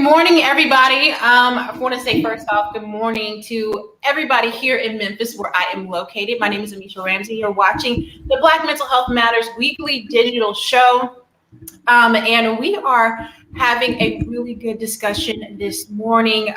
morning, everybody. I want to say first off, good morning to everybody here in Memphis, where I am located. My name is Amicia Ramsey. You're watching the Black Mental Health Matters weekly digital show. And we are having a really good discussion this morning.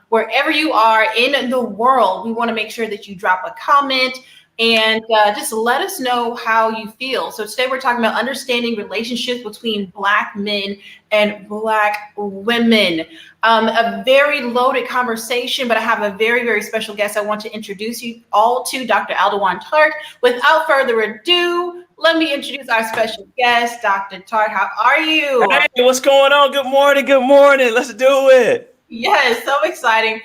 Wherever you are in the world, we want to make sure that you drop a comment and just let us know how you feel. So today we're talking about understanding relationships between Black men and Black women. A very loaded conversation, but I have a very, very special guest I want to introduce you all to, Dr. Alduan Tartt. Without further ado, let me introduce our special guest, Dr. Tartt. How are you? Hey, what's going on? Good morning. Good morning. Let's do it. Yes, so exciting.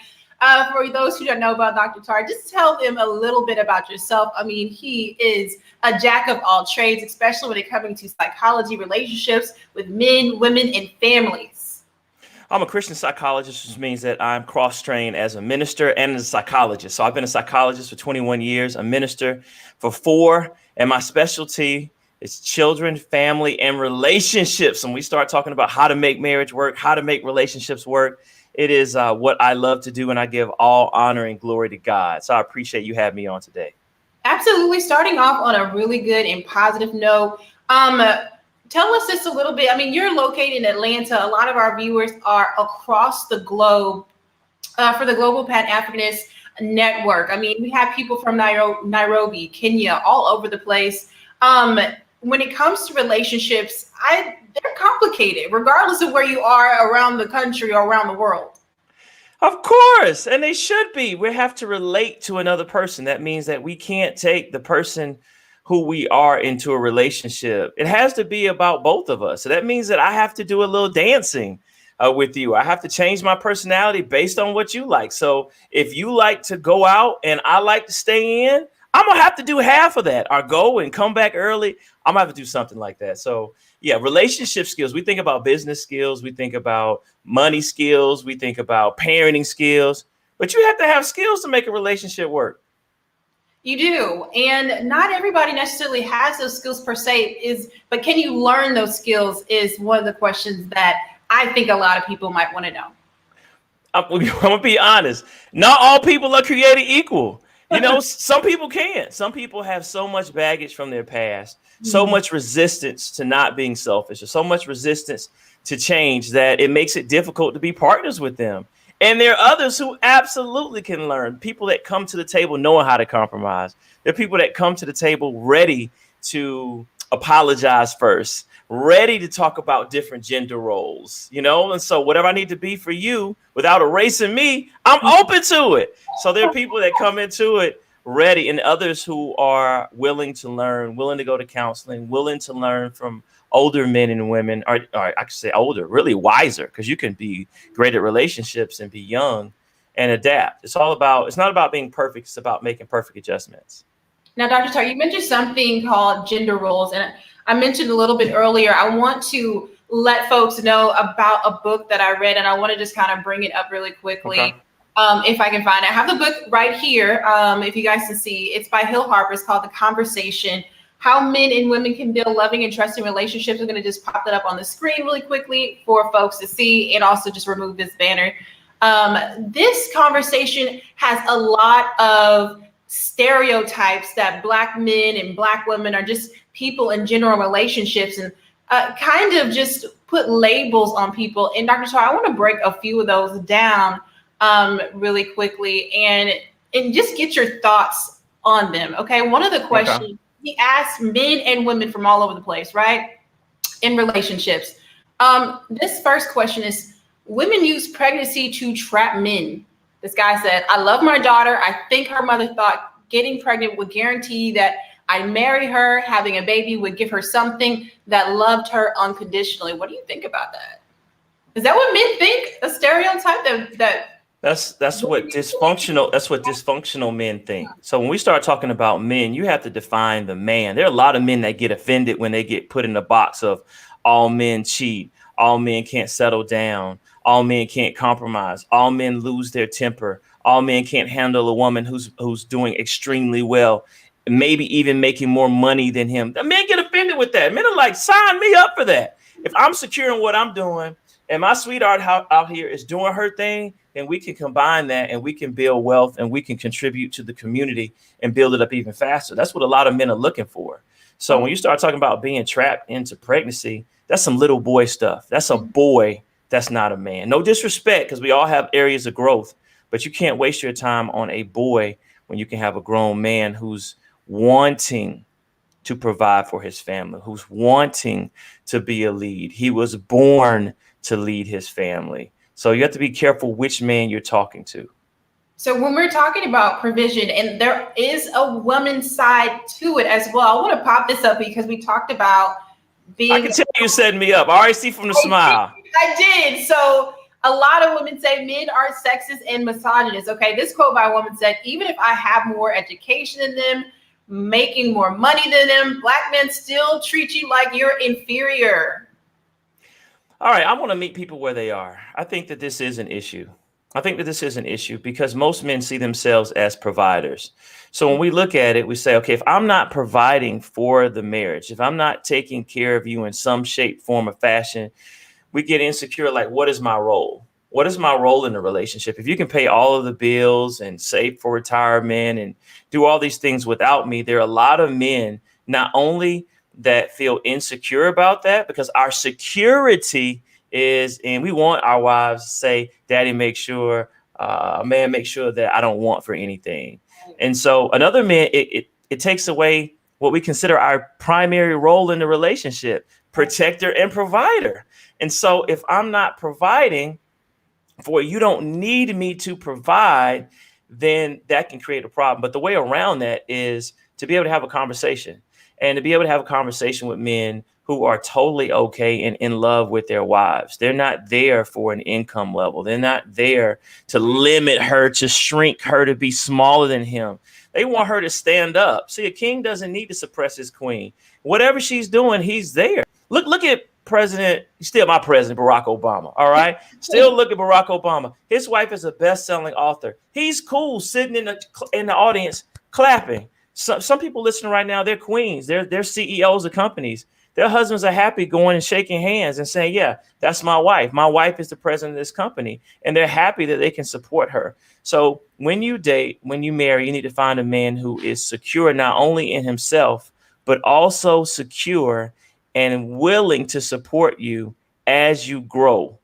For those who don't know about Dr. Tartt, just tell them a little bit about yourself. I mean, he is a jack of all trades, especially when it comes to psychology, relationships with men, women, and families. I'm a Christian psychologist, which means that I'm cross-trained as a minister and as a psychologist. So I've been a psychologist for 21 years, a minister for 4, and my specialty is children, family, and relationships. And we start talking about how to make marriage work, how to make relationships work. It is what I love to do, and I give all honor and glory to God. So I appreciate you having me on today. Absolutely. Starting off on a really good and positive note. Tell us just a little bit. I mean, you're located in Atlanta. A lot of our viewers are across the globe for the Global Pan-Africanist Network. I mean, we have people from Nairobi, Kenya, all over the place. When it comes to relationships, they're complicated, regardless of where you are around the country or around the world. Of course, and they should be. We have to relate to another person. That means that we can't take the person who we are into a relationship. It has to be about both of us. So that means that I have to do a little dancing with you. I have to change my personality based on what you like. So if you like to go out and I like to stay in, I'm going to have to do half of that, or go and come back early. I'm going to have to do something like that. So yeah, relationship skills. We think about business skills. We think about money skills. We think about parenting skills. But you have to have skills to make a relationship work. You do. And not everybody necessarily has those skills per se, but can you learn those skills is one of the questions that I think a lot of people might want to know. I'm going to be honest. Not all people are created equal. You know, some people can't. Some people have so much baggage from their past, so much resistance to not being selfish, or so much resistance to change that it makes it difficult to be partners with them. And there are others who absolutely can learn. People that come to the table knowing how to compromise. There are people that come to the table ready to apologize first, ready to talk about different gender roles, you know? And so whatever I need to be for you without erasing me, I'm open to it. So there are people that come into it ready, and others who are willing to learn, willing to go to counseling, willing to learn from older men and women, or I could say older, really wiser, because you can be great at relationships and be young and adapt. It's not about being perfect. It's about making perfect adjustments. Now, Dr. Tartt, you mentioned something called gender roles, and I mentioned a little bit earlier. I want to let folks know about a book that I read, and I want to just kind of bring it up really quickly. Okay. If I can find it. I have the book right here. If you guys can see, it's by Hill Harper. It's called The Conversation: How Men and Women Can Build Loving and Trusting Relationships. I'm going to just pop that up on the screen really quickly for folks to see, and also just remove this banner. This conversation has a lot of stereotypes that Black men and Black women are just people in general relationships, and kind of just put labels on people. And Dr. Tartt, I want to break a few of those down really quickly and just get your thoughts on them. Okay. One of the questions he asked men and women from all over the place, right? In relationships. This first question is, women use pregnancy to trap men. This guy said, I love my daughter. I think her mother thought getting pregnant would guarantee that I'd marry her. Having a baby would give her something that loved her unconditionally. What do you think about that? Is that what men think? A stereotype That's what dysfunctional men think. So when we start talking about men, you have to define the man. There are a lot of men that get offended when they get put in the box of all men cheat, all men can't settle down, all men can't compromise, all men lose their temper, all men can't handle a woman who's doing extremely well, maybe even making more money than him. The men get offended with that. Men are like, sign me up for that. If I'm secure in what I'm doing, and my sweetheart out here is doing her thing, then we can combine that and we can build wealth and we can contribute to the community and build it up even faster. That's what a lot of men are looking for. So when you start talking about being trapped into pregnancy, that's some little boy stuff. That's a boy. That's not a man. No disrespect, because we all have areas of growth, but you can't waste your time on a boy when you can have a grown man who's wanting to provide for his family, who's wanting to be a lead. He was born to lead his family. So you have to be careful which man you're talking to. So when we're talking about provision, and there is a woman's side to it as well, I want to pop this up because we talked about being. I can tell you setting me up. I already see from the smile. I did. So a lot of women say men are sexist and misogynist. Okay, this quote by a woman said, even if I have more education than them, making more money than them, Black men still treat you like you're inferior. All right, I want to meet people where they are. I think that this is an issue. Because most men see themselves as providers. So when we look at it, we say, okay, if I'm not providing for the marriage, if I'm not taking care of you in some shape, form, or fashion, we get insecure. Like, what is my role? What is my role in the relationship? If you can pay all of the bills and save for retirement and do all these things without me, there are a lot of men not only that feel insecure about that, because our security is, and we want our wives to say, daddy, make sure, man, make sure that I don't want for anything. And so another man, it takes away what we consider our primary role in the relationship, protector and provider. And so if I'm not providing for you, don't need me to provide, then that can create a problem. But the way around that is to be able to have a conversation, and to be able to have a conversation with men who are totally okay and in love with their wives. They're not there for an income level. They're not there to limit her, to shrink her, to be smaller than him. They want her to stand up. See, a king doesn't need to suppress his queen. Whatever she's doing, he's there. Look at still my president, Barack Obama. All right. Still look at Barack Obama. His wife is a best-selling author. He's cool sitting in the audience clapping. Some people listening right now, they're queens. They're CEOs of companies. Their husbands are happy going and shaking hands and saying, yeah, that's my wife. My wife is the president of this company. And they're happy that they can support her. So when you date, when you marry, you need to find a man who is secure, not only in himself, but also secure and willing to support you as you grow.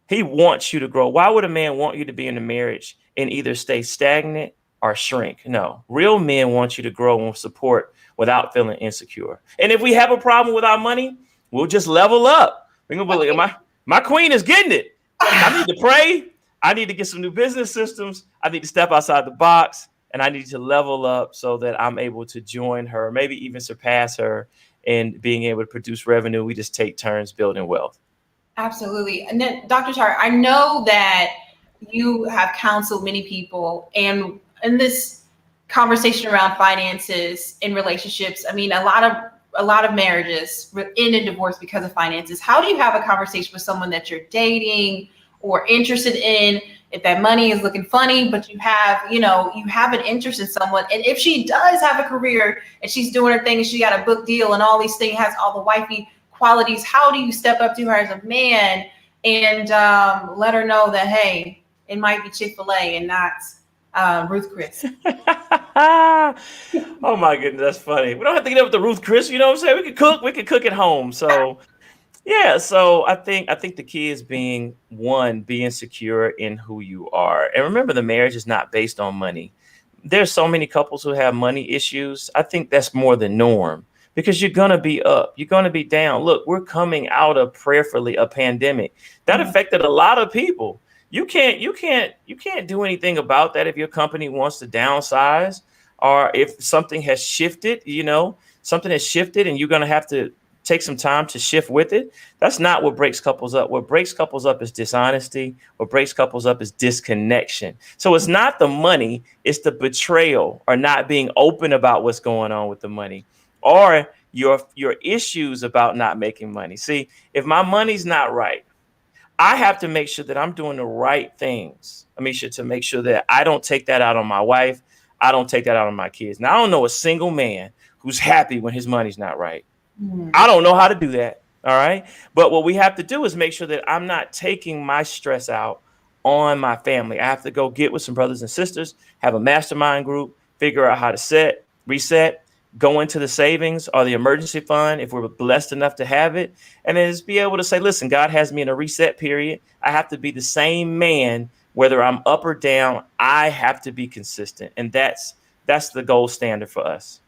He wants you to grow. Why would a man want you to be in a marriage and either stay stagnant or shrink? No, real men want you to grow and support without feeling insecure. And if we have a problem with our money, we'll just level up. We're gonna be like, my queen is getting it. I need to pray. I need to get some new business systems. I need to step outside the box, and I need to level up so that I'm able to join her, maybe even surpass her in being able to produce revenue. We just take turns building wealth. Absolutely. And then Dr. Tartt, I know that you have counseled many people, and in this conversation around finances in relationships, I mean, a lot of marriages end in divorce because of finances. How do you have a conversation with someone that you're dating or interested in, if that money is looking funny, but you have an interest in someone, and if she does have a career and she's doing her thing and she got a book deal and all these things, has all the wifey qualities, how do you step up to her as a man and let her know that, hey, it might be Chick-fil-A and not Ruth Chris? Oh my goodness, that's funny. We don't have to get up with the Ruth Chris, you know what I'm saying? We can cook at home. So yeah, so I think the key is being secure in who you are. And remember, the marriage is not based on money. There's so many couples who have money issues. I think that's more the norm, because you're going to be up, you're going to be down. Look, we're coming out of prayerfully a pandemic that affected a lot of people. You can't do anything about that if your company wants to downsize, or if something has shifted, and you're going to have to take some time to shift with it. That's not what breaks couples up. What breaks couples up is dishonesty. What breaks couples up is disconnection. So it's not the money, it's the betrayal, or not being open about what's going on with the money, or your issues about not making money. See, if my money's not right, I have to make sure that I'm doing the right things, Amicia, to make sure that I don't take that out on my wife. I don't take that out on my kids. Now, I don't know a single man who's happy when his money's not right. I don't know how to do that. All right. But what we have to do is make sure that I'm not taking my stress out on my family. I have to go get with some brothers and sisters, have a mastermind group, figure out how to reset, go into the savings or the emergency fund if we're blessed enough to have it. And then just be able to say, listen, God has me in a reset period. I have to be the same man, whether I'm up or down. I have to be consistent. And that's the gold standard for us.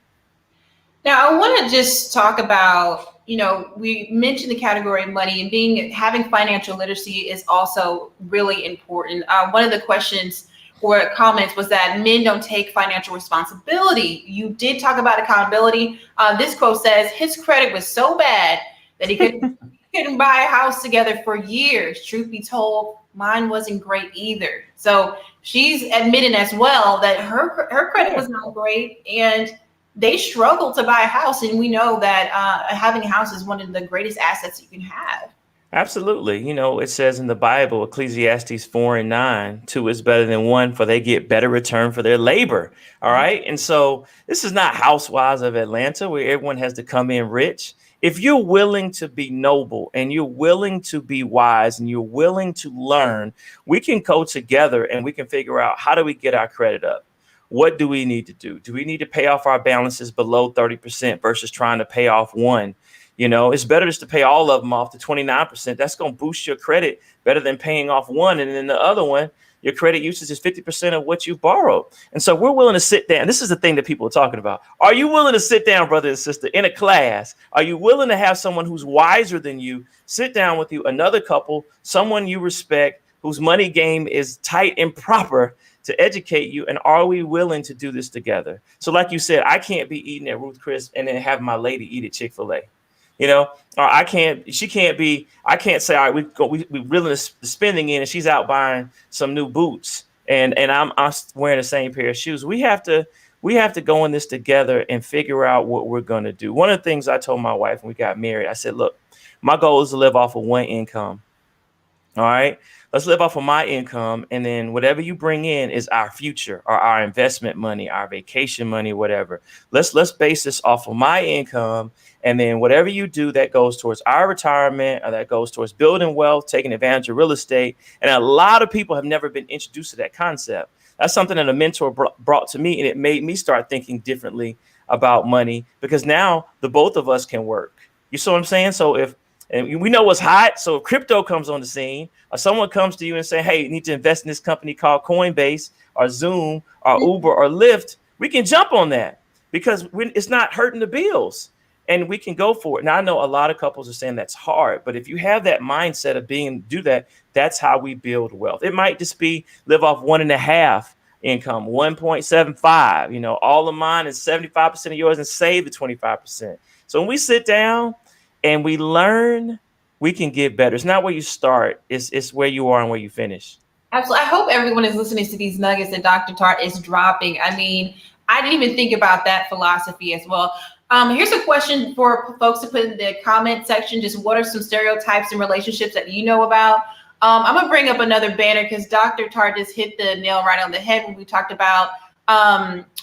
Now, I want to just talk about, we mentioned the category of money and having financial literacy is also really important. One of the questions or comments was that men don't take financial responsibility. You did talk about accountability. This quote says his credit was so bad that he couldn't buy a house together for years. Truth be told, mine wasn't great either. So she's admitting as well that her credit was not great, and they struggle to buy a house. And we know that having a house is one of the greatest assets you can have. Absolutely. It says in the Bible, Ecclesiastes 4:9, two is better than one, for they get better return for their labor. All right. And so this is not Housewives of Atlanta where everyone has to come in rich. If you're willing to be noble and you're willing to be wise and you're willing to learn, we can go together and we can figure out, how do we get our credit up? What do we need to do? Do we need to pay off our balances below 30% versus trying to pay off one? It's better just to pay all of them off to 29%. That's going to boost your credit better than paying off one. And then the other one, your credit usage is 50% of what you borrowed. And so we're willing to sit down. This is the thing that people are talking about. Are you willing to sit down, brother and sister, in a class? Are you willing to have someone who's wiser than you sit down with you, another couple, someone you respect, whose money game is tight and proper, to educate you? And are we willing to do this together? So like you said, I can't be eating at Ruth Chris and then have my lady eat at Chick-fil-A, or I can't say, all right, we reeling the spending in and she's out buying some new boots and I'm wearing the same pair of shoes. We have to go in this together and figure out what we're going to do. One of the things I told my wife when we got married, I said, look, my goal is to live off of one income. All right, let's live off of my income. And then whatever you bring in is our future or our investment money, our vacation money, whatever. Let's base this off of my income. And then whatever you do that goes towards our retirement or that goes towards building wealth, taking advantage of real estate. And a lot of people have never been introduced to that concept. That's something that a mentor brought to me. And it made me start thinking differently about money, because now the both of us can work. You see what I'm saying? So and we know what's hot. So if crypto comes on the scene or someone comes to you and say, hey, you need to invest in this company called Coinbase or Zoom or Uber or Lyft, we can jump on that because it's not hurting the bills and we can go for it. Now, I know a lot of couples are saying that's hard, but if you have that mindset of do that, that's how we build wealth. It might just be live off 1.5 income, 1.75, all of mine is 75% of yours and save the 25%. So when we sit down and we learn, we can get better. It's not where you start. It's where you are and where you finish. Absolutely. I hope everyone is listening to these nuggets that Dr. Tartt is dropping. I mean, I didn't even think about that philosophy as well. Here's a question for folks to put in the comment section. Just what are some stereotypes in relationships that you know about? I'm going to bring up another banner because Dr. Tartt just hit the nail right on the head when we talked about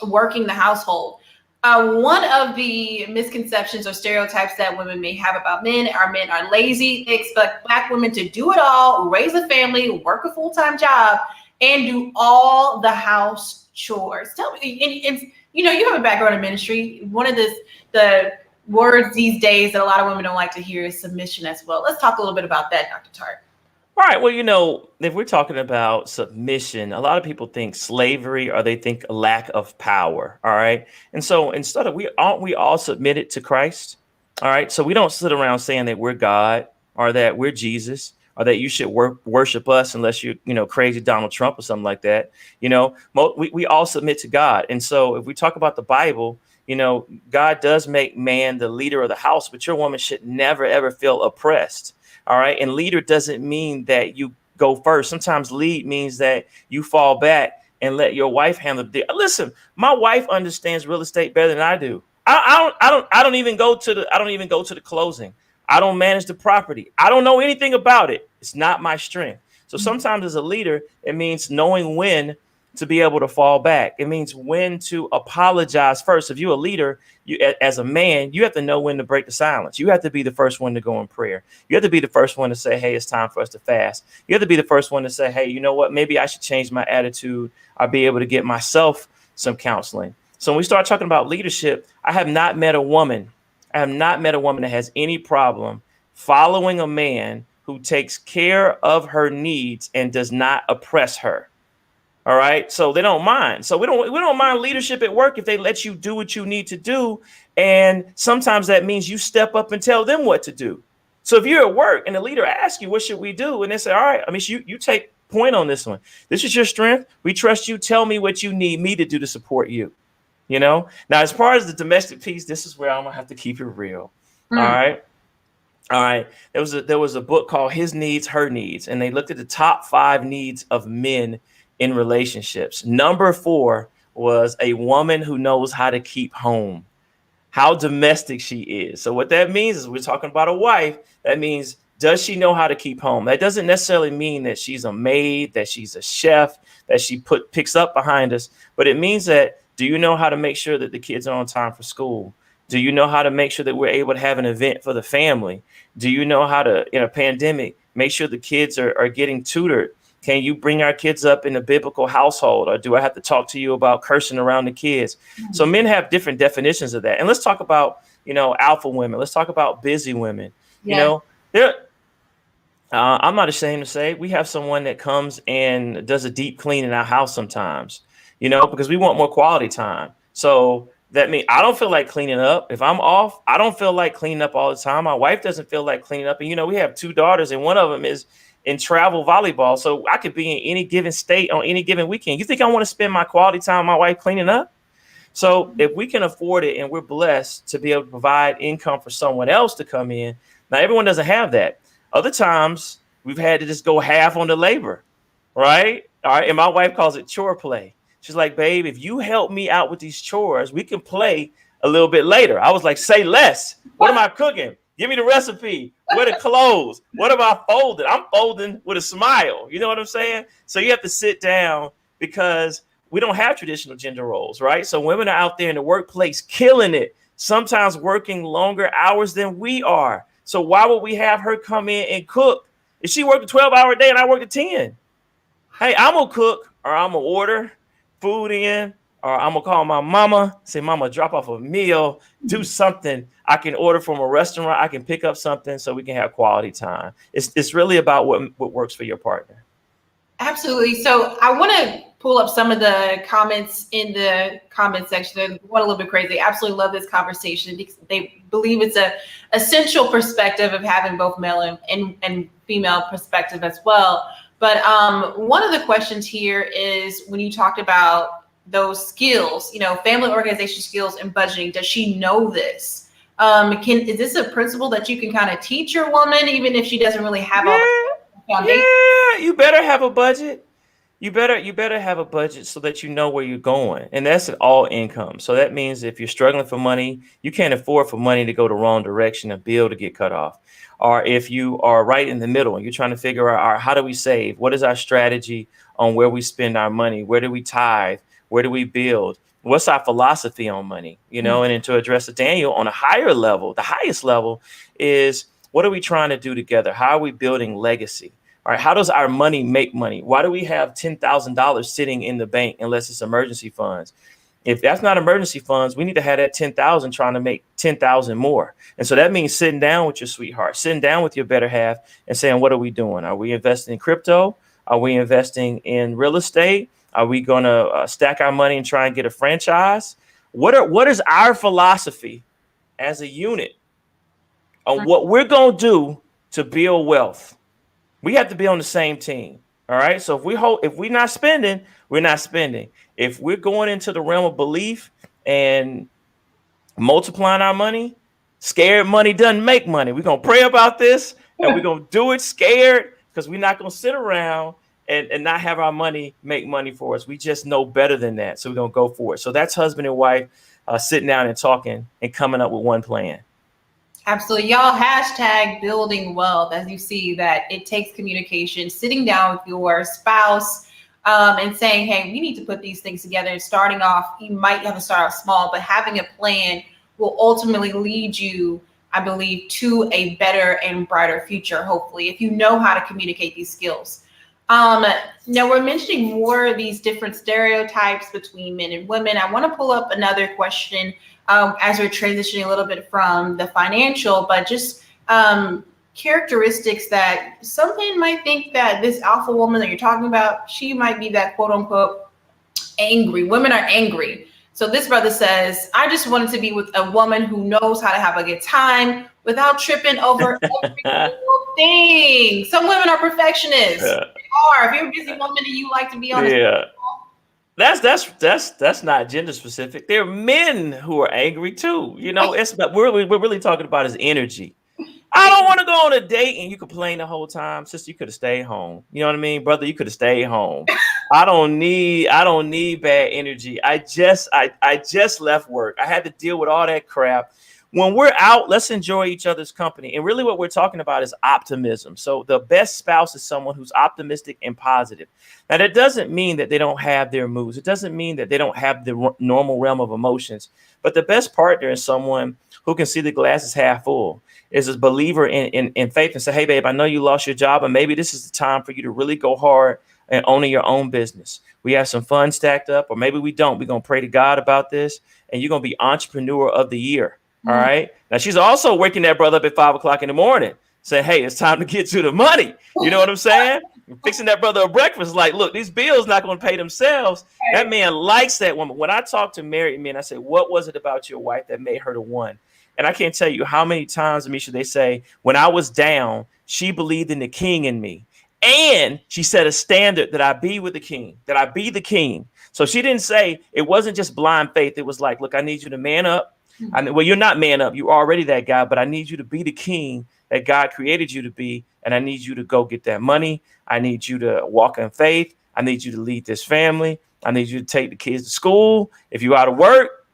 working the household. One of the misconceptions or stereotypes that women may have about men are lazy. They expect Black women to do it all, raise a family, work a full-time job, and do all the house chores. Tell me, and you have a background in ministry. One of the words these days that a lot of women don't like to hear is submission as well. Let's talk a little bit about that, Dr. Tartt. All right. Well, if we're talking about submission, a lot of people think slavery or they think a lack of power. All right. And so instead of aren't we all submitted to Christ? All right. So we don't sit around saying that we're God or that we're Jesus or that you should worship us unless you're, crazy Donald Trump or something like that. We all submit to God. And so if we talk about the Bible, God does make man the leader of the house, but your woman should never, ever feel oppressed. All right. And leader doesn't mean that you go first. Sometimes lead means that you fall back and let your wife handle the deal. Listen, my wife understands real estate better than I do. I don't even go to the closing. I don't manage the property. I don't know anything about it. It's not my strength. So sometimes as a leader, it means knowing when to be able to fall back. It means when to apologize first. If you're a leader, as a man, you have to know when to break the silence. You have to be the first one to go in prayer. You have to be the first one to say, hey, it's time for us to fast. You have to be the first one to say, hey, you know what? Maybe I should change my attitude. I'll be able to get myself some counseling. So when we start talking about leadership, I have not met a woman that has any problem following a man who takes care of her needs and does not oppress her. All right. So they don't mind. So we don't mind leadership at work if they let you do what you need to do. And sometimes that means you step up and tell them what to do. So if you're at work and the leader asks you, what should we do? And they say, all right, Amicia, you take point on this one. This is your strength. We trust you. Tell me what you need me to do to support you. You know, now, as far as the domestic piece, this is where I'm going to have to keep it real. All right. All right. There was a book called His Needs, Her Needs, and they looked at the top 5 needs of men in relationships. Number 4 was a woman who knows how to keep home, how domestic she is. So what that means is we're talking about a wife. That means, does she know how to keep home? That doesn't necessarily mean that she's a maid, that she's a chef, that she picks up behind us. But it means that, do you know how to make sure that the kids are on time for school? Do you know how to make sure that we're able to have an event for the family? Do you know how to, in a pandemic, make sure the kids are getting tutored? Can you bring our kids up in a biblical household? Or do I have to talk to you about cursing around the kids? Mm-hmm. So men have different definitions of that. And let's talk about, alpha women. Let's talk about busy women. Yeah. I'm not ashamed to say we have someone that comes and does a deep clean in our house sometimes, because we want more quality time. So that means I don't feel like cleaning up. If I'm off, I don't feel like cleaning up all the time. My wife doesn't feel like cleaning up. And, we have 2 daughters, and one of them is in travel volleyball. So I could be in any given state on any given weekend. You think I want to spend my quality time with my wife cleaning up? So if we can afford it and we're blessed to be able to provide income for someone else to come in, now everyone doesn't have that. Other times we've had to just go half on the labor, right? All right. And my wife calls it chore play. She's like, babe, if you help me out with these chores, we can play a little bit later. I was like, say less. What am I cooking? Give me the recipe. Where the clothes? What am I folding? I'm folding with a smile. You know what I'm saying? So you have to sit down because we don't have traditional gender roles, right? So women are out there in the workplace killing it, sometimes working longer hours than we are. So why would we have her come in and cook? If she worked a 12-hour day and I worked a 10, hey, I'm going to cook or I'm going to order food in, or I'm going to call my mama, say, mama, drop off a meal, do something. I can order from a restaurant. I can pick up something so we can have quality time. It's really about what works for your partner. Absolutely. So I want to pull up some of the comments in the comment section. They went a little bit crazy. They absolutely love this conversation because they believe it's a essential perspective of having both male and female perspective as well. But one of the questions here is when you talked about those skills, family organization skills and budgeting, does she know this? Is this a principle that you can kind of teach your woman, even if she doesn't really have all the foundation? Yeah, you better have a budget. You better have a budget so that you know where you're going. And that's an all income. So that means if you're struggling for money, you can't afford for money to go the wrong direction, a bill to get cut off. Or if you are right in the middle and you're trying to figure out, how do we save? What is our strategy on where we spend our money? Where do we tithe? Where do we build? What's our philosophy on money? And then to address Daniel on a higher level, the highest level is, what are we trying to do together? How are we building legacy? All right, how does our money make money? Why do we have $10,000 sitting in the bank unless it's emergency funds? If that's not emergency funds, we need to have that 10,000 trying to make 10,000 more. And so that means sitting down with your sweetheart, sitting down with your better half and saying, what are we doing? Are we investing in crypto? Are we investing in real estate? Are we going to stack our money and try and get a franchise? What is our philosophy as a unit on what we're going to do to build wealth? We have to be on the same team. All right. So if we're not spending, we're not spending. If we're going into the realm of belief and multiplying our money, scared money doesn't make money. We're going to pray about this and we're going to do it scared because we're not going to sit around and not have our money make money for us. We just know better than that. So we're going to go for it. So that's husband and wife sitting down and talking and coming up with one plan. Absolutely. Y'all, hashtag building wealth, as you see that it takes communication, sitting down with your spouse, and saying, hey, we need to put these things together. And starting off, you might have to start off small, but having a plan will ultimately lead you, I believe, to a better and brighter future, hopefully, if you know how to communicate these skills. Now we're mentioning more of these different stereotypes between men and women. I want to pull up another question as we're transitioning a little bit from the financial, but just characteristics that some men might think that this alpha woman that you're talking about, she might be that quote unquote angry. Women are angry. So this brother says, I just wanted to be with a woman who knows how to have a good time without tripping over every single thing. Some women are perfectionists. Yeah. They are. If you're a busy woman and you like to be on That's not gender specific. There are men who are angry too. It's but we're really talking about his energy. I don't want to go on a date and you complain the whole time. Sister, you could have stayed home. You know what I mean? Brother, you could have stayed home. I don't need bad energy. I just left work. I had to deal with all that crap. When we're out, let's enjoy each other's company. And really what we're talking about is optimism. So the best spouse is someone who's optimistic and positive. Now, that doesn't mean that they don't have their moods. It doesn't mean that they don't have the normal realm of emotions. But the best partner is someone who can see the glass is half full, is a believer in faith and say, hey, babe, I know you lost your job, and maybe this is the time for you to really go hard and owning your own business. We have some funds stacked up, or maybe we don't. We're going to pray to God about this, and you're going to be entrepreneur of the year. All right. Now, she's also waking that brother up at 5 o'clock in the morning saying, hey, it's time to get to the money. You know what I'm saying? Fixing that brother a breakfast. Like, look, these bills not going to pay themselves. That man likes that woman. When I talk to married men, I say, what was it about your wife that made her the one? And I can't tell you how many times, Amicia, they say, when I was down, she believed in the king in me. And she set a standard that I be with the king, that I be the king. So she didn't say, it wasn't just blind faith. It was like, look, I need you to man up. Well, you're not man up. You're already that guy, but I need you to be the king that God created you to be. And I need you to go get that money. I need you to walk in faith. I need you to lead this family. I need you to take the kids to school. If you're out of work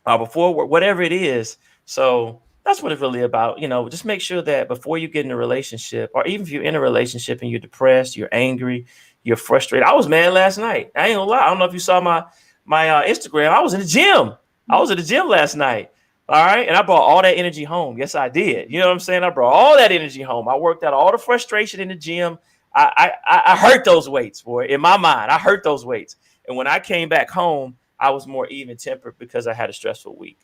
or before work, whatever it is. So that's what it's really about. Just make sure that before you get in a relationship, or even if you're in a relationship and you're depressed, you're angry, you're frustrated. I was mad last night. I ain't gonna lie. I don't know if you saw my Instagram. I was in the gym. I was at the gym last night. All right. And I brought all that energy home. Yes, I did. You know what I'm saying? I brought all that energy home. I worked out all the frustration in the gym. I hurt those weights, boy. In my mind, I hurt those weights. And when I came back home, I was more even tempered because I had a stressful week.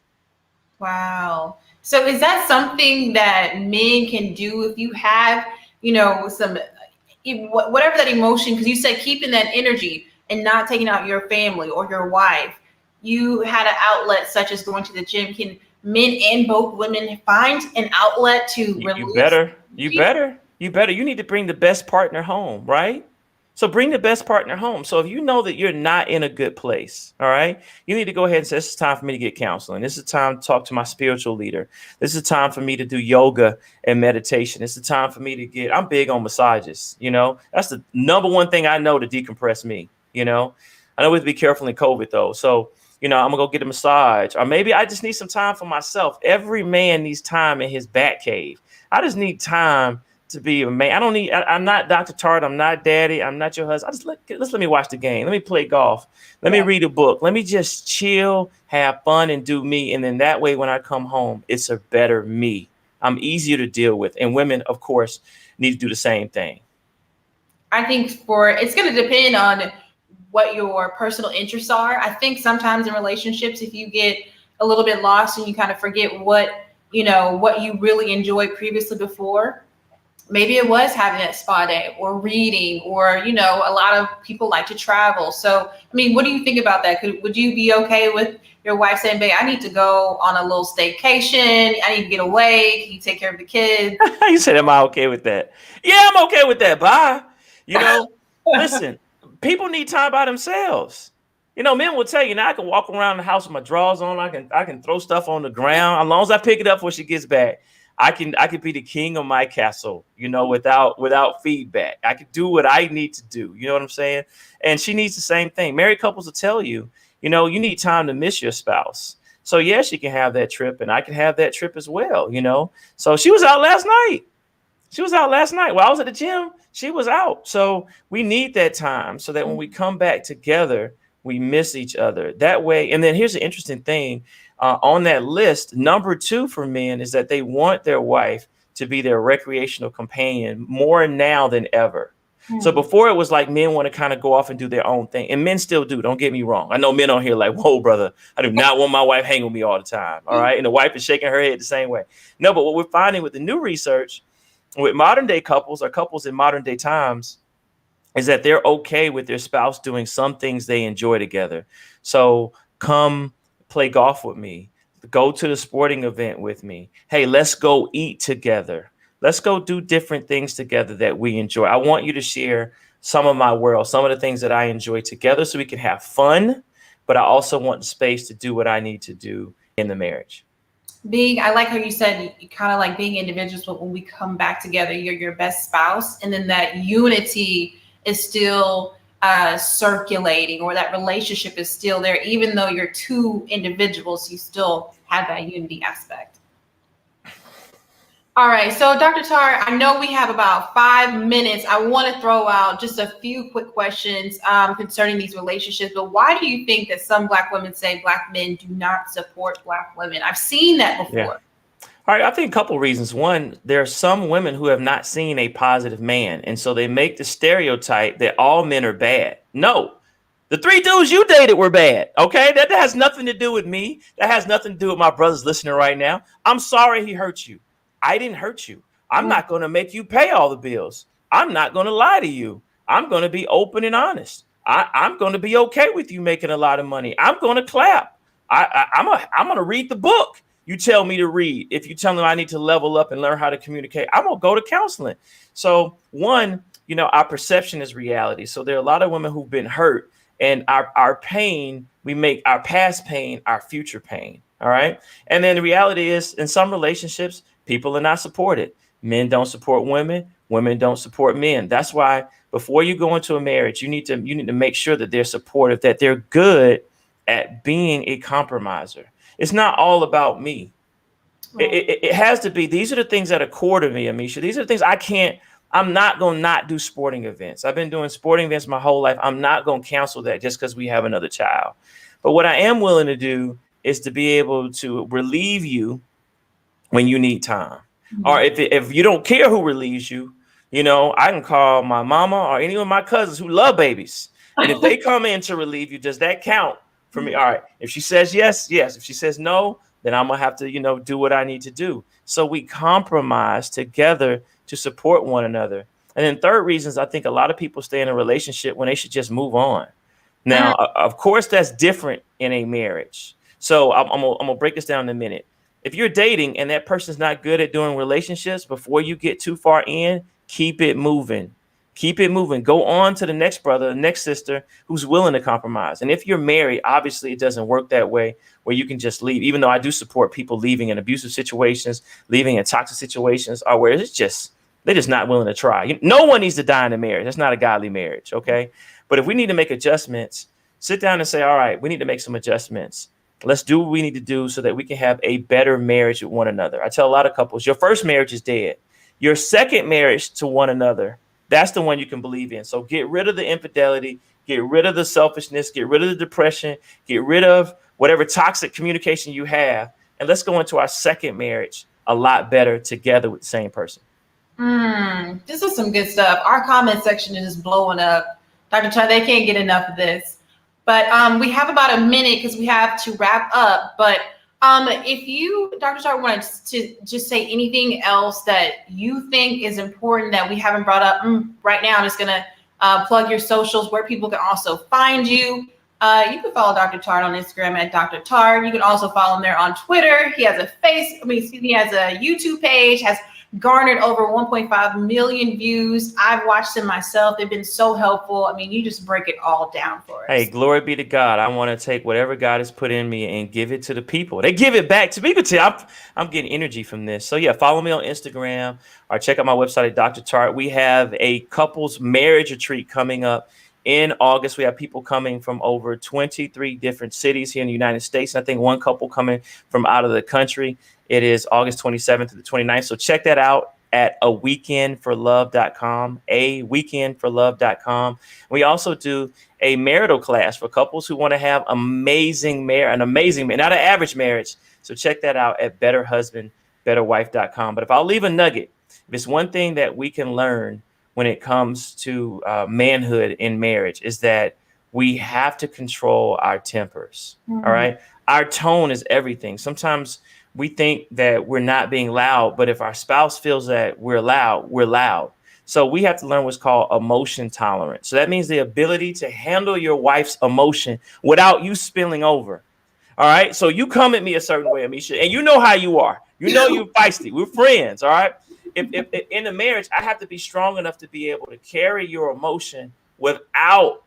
Wow. So is that something that men can do if you have, some, whatever that emotion, because you said keeping that energy and not taking out your family or your wife, you had an outlet such as going to the gym. Can men and both women find an outlet to release? You better. You need to bring the best partner home, right? So bring the best partner home. So if you know that you're not in a good place, all right, you need to go ahead and say, this is time for me to get counseling. This is time to talk to my spiritual leader. This is time for me to do yoga and meditation. This is time for me to I'm big on massages. That's the number one thing I know to decompress me. I know we have to be careful in COVID though. So, I'm gonna go get a massage, or maybe I just need some time for myself. Every man needs time in his bat cave. I just need time to be a man. I'm not Dr. Tartt. I'm not daddy. I'm not your husband. Let me watch the game. Let me play golf. Let me read a book. Let me just chill, have fun, and do me. And then that way, when I come home, it's a better me. I'm easier to deal with. And women, of course, need to do the same thing. I think it's going to depend on what your personal interests are. I think sometimes in relationships, if you get a little bit lost and you kind of forget what you really enjoyed previously before, maybe it was having that spa day or reading, or, a lot of people like to travel. So, what do you think about that? Would you be okay with your wife saying, babe, I need to go on a little staycation. I need to get away. Can you take care of the kids? You said, am I okay with that? Yeah, I'm okay with that. Bye. Listen, people need time by themselves. Men will tell you, now I can walk around the house with my drawers on. I can throw stuff on the ground. As long as I pick it up before she gets back, I can be the king of my castle, without feedback. I can do what I need to do. You know what I'm saying? And she needs the same thing. Married couples will tell you, you need time to miss your spouse. So yes, she can have that trip, and I can have that trip as well. So she was out last night. She was out last night. While I was at the gym, she was out. So we need that time so that when we come back together, we miss each other that way. And then here's the interesting thing on that list. Number 2 for men is that they want their wife to be their recreational companion more now than ever. So before it was like men want to kind of go off and do their own thing, and men still do. Don't get me wrong. I know men on here like, whoa, brother, I do not want my wife hanging with me all the time. All right. And the wife is shaking her head the same way. No, but what we're finding with the new research with modern day couples or couples in modern day times is that they're okay with their spouse doing some things they enjoy together. So come play golf with me, go to the sporting event with me. Hey, let's go eat together. Let's go do different things together that we enjoy. I want you to share some of my world, some of the things that I enjoy together so we can have fun. But I also want the space to do what I need to do in the marriage. I like how you said you kind of like being individuals, but when we come back together, you're your best spouse. And then that unity is still circulating, or that relationship is still there. Even though you're 2 individuals, you still have that unity aspect. All right, so Dr. Tartt, I know we have about 5 minutes. I want to throw out just a few quick questions concerning these relationships, but why do you think that some Black women say Black men do not support Black women? I've seen that before. Yeah. All right, I think a couple reasons. One, there are some women who have not seen a positive man, and so they make the stereotype that all men are bad. No, the 3 dudes you dated were bad, okay? That has nothing to do with me. That has nothing to do with my brothers listening right now. I'm sorry he hurt you. I didn't hurt you. I'm not going to make you pay all the bills. I'm not going to lie to you. I'm going to be open and honest. I'm going to be okay with you making a lot of money. I'm going to clap. I'm going to read the book you tell me to read. If you tell me I need to level up and learn how to communicate, I'm going to go to counseling. So one, our perception is reality. So there are a lot of women who've been hurt, and our pain, we make our past pain our future pain. All right. And then the reality is, in some relationships, people are not supported. Men don't support women. Women don't support men. That's why before you go into a marriage, you need to make sure that they're supportive, that they're good at being a compromiser. It's not all about me. Right. It has to be. These are the things that are core to me, Amicia. These are the things I'm not going to not do sporting events. I've been doing sporting events my whole life. I'm not going to cancel that just because we have another child. But what I am willing to do is to be able to relieve you when you need time. Mm-hmm. Or if you don't care who relieves you, I can call my mama or any of my cousins who love babies. And if they come in to relieve you, does that count for me? All right. If she says yes, yes. If she says no, then I'm going to have to, do what I need to do. So we compromise together to support one another. And then third reasons, I think a lot of people stay in a relationship when they should just move on. Now, of course, that's different in a marriage. So I'm gonna break this down in a minute. If you're dating and that person's not good at doing relationships, before you get too far in, keep it moving. Keep it moving. Go on to the next brother, the next sister who's willing to compromise. And if you're married, obviously it doesn't work that way where you can just leave, even though I do support people leaving in abusive situations, leaving in toxic situations, or where they're just not willing to try. No one needs to die in a marriage. That's not a godly marriage, okay? But if we need to make adjustments, sit down and say, all right, we need to make some adjustments. Let's do what we need to do so that we can have a better marriage with one another. I tell a lot of couples, your first marriage is dead. Your second marriage to one another, that's the one you can believe in. So get rid of the infidelity, get rid of the selfishness, get rid of the depression, get rid of whatever toxic communication you have. And let's go into our second marriage a lot better together with the same person. This is some good stuff. Our comment section is just blowing up. Dr. Tartt, they can't get enough of this. But we have about a minute because we have to wrap up. But if you, Dr. Tartt, wanted to just say anything else that you think is important that we haven't brought up right now, I'm just going to plug your socials where people can also find you. You can follow Dr. Tartt on Instagram at Dr. Tartt. You can also follow him there on Twitter. He has he has a YouTube page, has garnered over 1.5 million views. I've watched them myself. They've been so helpful. I mean, you just break it all down for us. Hey, glory be to God. I want to take whatever God has put in me and give it to the people. They give it back to me. I'm getting energy from this. So yeah, follow me on Instagram or check out my website at Dr. Tartt. We have a couples marriage retreat coming up in August. We have people coming from over 23 different cities here in the United States. And I think one couple coming from out of the country. It is August 27th to the 29th. So check that out at aweekendforlove.com, aweekendforlove.com. We also do a marital class for couples who want to have an amazing marriage, not an average marriage. So check that out at betterhusbandbetterwife.com. But if I'll leave a nugget, if it's one thing that we can learn when it comes to manhood in marriage, is that we have to control our tempers. All right. Our tone is everything. Sometimes we think that we're not being loud, but if our spouse feels that we're loud, we're loud. So we have to learn what's called emotion tolerance. So that means the ability to handle your wife's emotion without you spilling over. All right. So you come at me a certain way, Amicia, and you know how you are. You know you're feisty. We're friends. All right. If in a marriage, I have to be strong enough to be able to carry your emotion without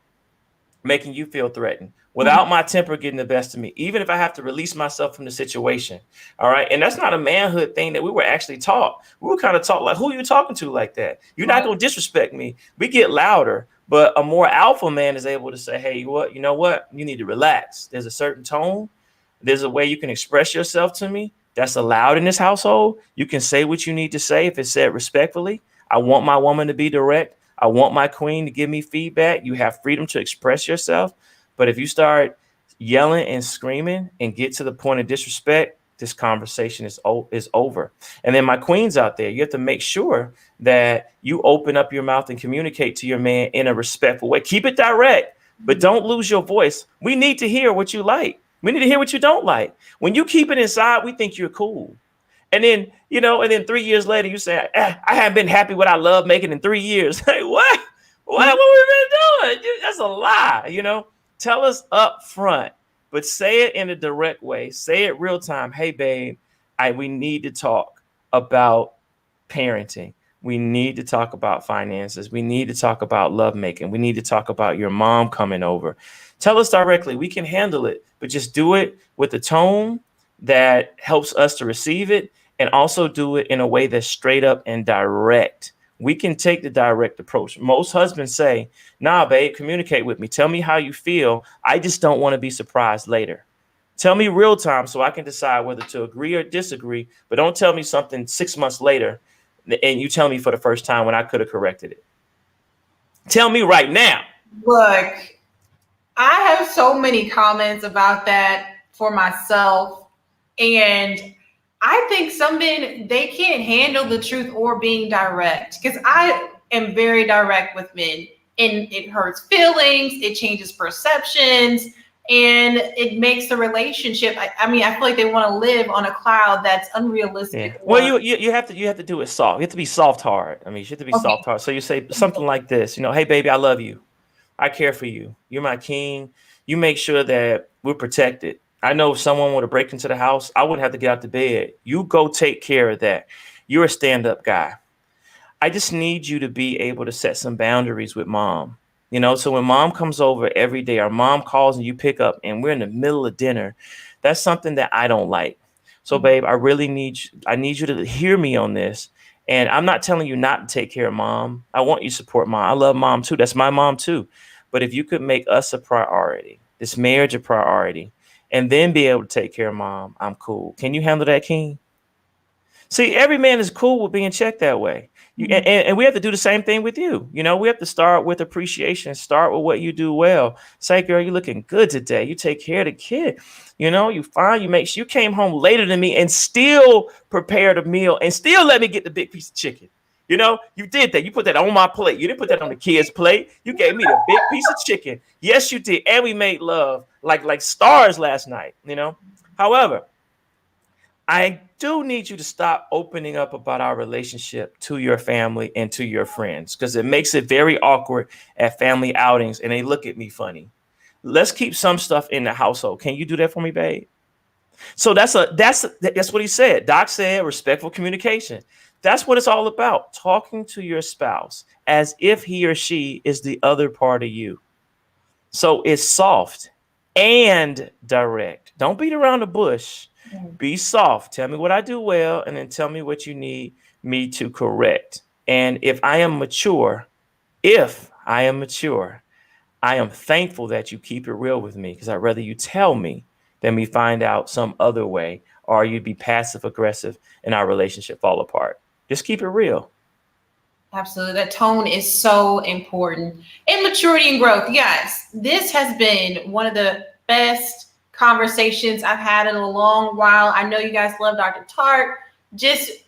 making you feel threatened, without my temper getting the best of me, even if I have to release myself from the situation. All right. And that's not a manhood thing that we were actually taught. We were kind of taught like, who are you talking to like that? You're not going to disrespect me. We get louder, but a more alpha man is able to say, hey, you know what? You need to relax. There's a certain tone. There's a way you can express yourself to me that's allowed in this household. You can say what you need to say if it's said respectfully. I want my woman to be direct. I want my queen to give me feedback. You have freedom to express yourself. But if you start yelling and screaming and get to the point of disrespect, this conversation is over. And then my queens out there, you have to make sure that you open up your mouth and communicate to your man in a respectful way. Keep it direct, but don't lose your voice. We need to hear what you like. We need to hear what you don't like. When you keep it inside, we think you're cool. And then, and then 3 years later, you say, I haven't been happy what I love making in 3 years. Hey, what? What have we been doing? That's a lie, Tell us up front, but say it in a direct way. Say it real time. Hey, babe, we need to talk about parenting. We need to talk about finances. We need to talk about lovemaking. We need to talk about your mom coming over. Tell us directly. We can handle it, but just do it with a tone that helps us to receive it, and also do it in a way that's straight up and direct. We can take the direct approach. Most husbands say, nah, babe, communicate with me. Tell me how you feel. I just don't want to be surprised later. Tell me real time so I can decide whether to agree or disagree, but don't tell me something 6 months later and you tell me for the first time when I could have corrected it. Tell me right now. Look, I have so many comments about that for myself. And I think some men, they can't handle the truth or being direct, because I am very direct with men, and it hurts feelings. It changes perceptions, and it makes the relationship. I feel like they want to live on a cloud that's unrealistic. Yeah. Well, you have to do it soft. You have to be soft heart. You have to be soft heart. So you say something like this, hey, baby, I love you. I care for you. You're my king. You make sure that we're protected. I know if someone were to break into the house, I wouldn't have to get out the bed. You go take care of that. You're a stand-up guy. I just need you to be able to set some boundaries with mom. So when mom comes over every day, our mom calls and you pick up and we're in the middle of dinner, that's something that I don't like. So, babe, I need you to hear me on this. And I'm not telling you not to take care of mom. I want you to support mom. I love mom too. That's my mom too. But if you could make us a priority, this marriage a priority, and then be able to take care of mom, I'm cool. Can you handle that, king? See, every man is cool with being checked that way. And we have to do the same thing with you. We have to start with appreciation. Start with what you do well. Say, girl, you're looking good today. You take care of the kid. You fine. You make sure you came home later than me and still prepared a meal and still let me get the big piece of chicken. You did that. You put that on my plate. You didn't put that on the kid's plate. You gave me the big piece of chicken. Yes, you did. And we made love like stars last night, However, I do need you to stop opening up about our relationship to your family and to your friends, because it makes it very awkward at family outings and they look at me funny. Let's keep some stuff in the household. Can you do that for me, babe? So that's what he said. Doc said respectful communication. That's what it's all about. Talking to your spouse as if he or she is the other part of you. So it's soft and direct. Don't beat around the bush. Be soft. Tell me what I do well, and then tell me what you need me to correct. And if I am mature, I am thankful that you keep it real with me, because I'd rather you tell me than me find out some other way, or you'd be passive aggressive and our relationship fall apart. Just keep it real. Absolutely. That tone is so important. And maturity and growth. Yes, this has been one of the best conversations I've had in a long while. I know you guys love Dr. Tartt. Just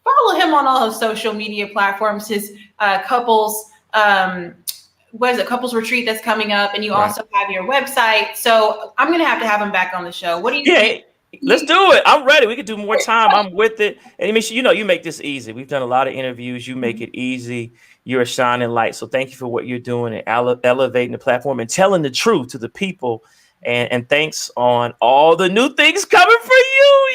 follow him on all his social media platforms. His couples, what is it, couples retreat that's coming up, and you also have your website. So I'm gonna have to have him back on the show. What do you think? Let's do it. I'm ready. We could do more time. I'm with it. And Amicia, you make this easy. We've done a lot of interviews. You make it easy. You're a shining light. So thank you for what you're doing and elevating the platform and telling the truth to the people. And thanks on all the new things coming for you.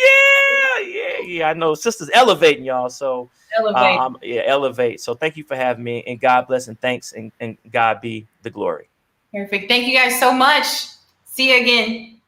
Yeah. I know sisters elevating y'all. So elevate. So thank you for having me, and God bless, and thanks, and God be the glory. Perfect. Thank you guys so much. See you again.